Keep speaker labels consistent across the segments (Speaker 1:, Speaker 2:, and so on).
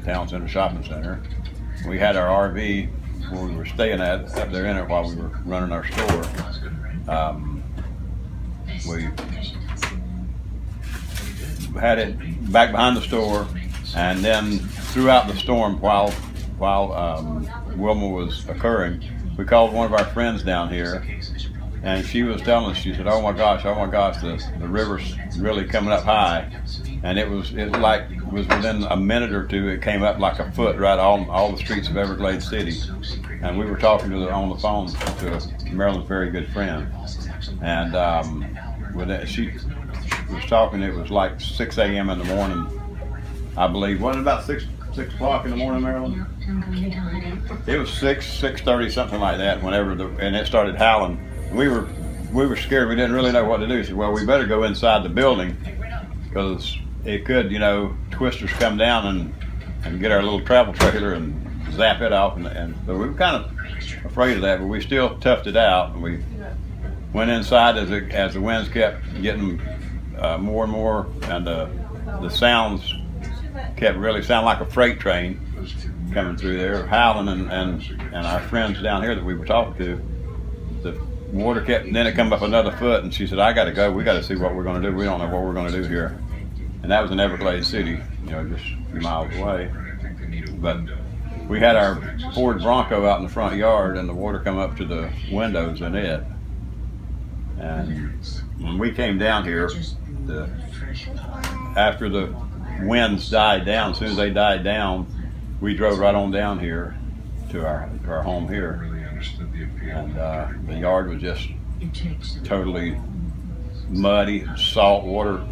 Speaker 1: town center shopping center. We had our RV where we were staying up there in it while we were running our store. We had it back behind the store, and then throughout the storm, while Wilma was occurring, we called one of our friends down here, and she was telling us, she said, oh my gosh, the river's really coming up high. And it was within a minute or two, it came up like a foot right on all the streets of Everglades City. And we were talking on the phone to Marilyn's very good friend. And she was talking, it was like 6 a.m. in the morning, I believe. Wasn't it about 6 o'clock in the morning, Marilyn? It was 6:30, something like that, and it started howling. We were scared. We didn't really know what to do. We said, well, we better go inside the building, because it could, twisters come down and get our little travel trailer and zap it off. And so we were kind of afraid of that, but we still toughed it out. And we went inside as the winds kept getting more and more, and the sounds kept really sounding like a freight train coming through there, howling, and our friends down here that we were talking to, the water kept, then it come up another foot, and she said, I got to go. We got to see what we're going to do. We don't know what we're going to do here. And that was in Everglades City, just a few miles away. But we had our Ford Bronco out in the front yard, and the water come up to the windows in it. And when we came down here, after the winds died down, as soon as they died down, we drove right on down here to our home here. And the yard was just totally muddy, salt water,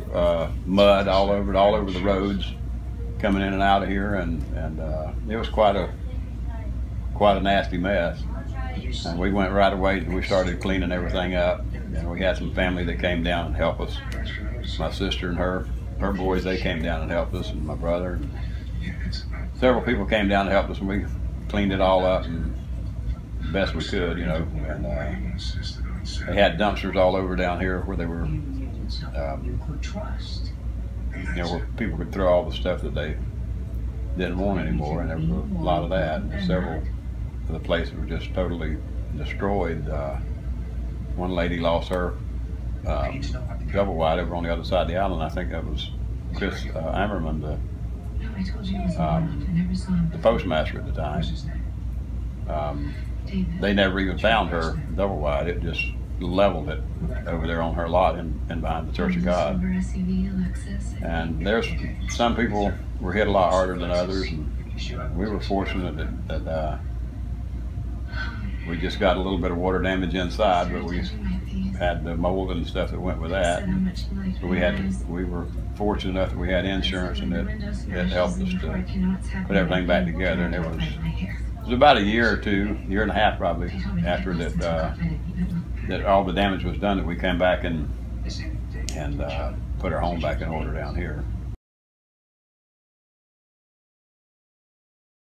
Speaker 1: mud all over the roads, coming in and out of here, and it was quite a nasty mess. And we went right away and we started cleaning everything up. And we had some family that came down and helped us. My sister and her boys, they came down and helped us, and my brother. And several people came down to help us, and we cleaned it all up and best we could, And they had dumpsters all over down here where they were, where people could throw all the stuff that they didn't want anymore, and there was a lot of that. And several of the places were just totally destroyed. One lady lost her double wide over on the other side of the island. I think that was Chris Ammerman, the postmaster at the time. They never even found her double wide. It just leveled it over there on her lot and behind the Church of God. And there's some people were hit a lot harder than others, and we were fortunate that we just got a little bit of water damage inside, but we had the mold and stuff that went with that. So we were fortunate enough that we had insurance, and it helped us to put everything back together. And it was about a year and a half probably after that all the damage was done that we came back and put our home back in order down here.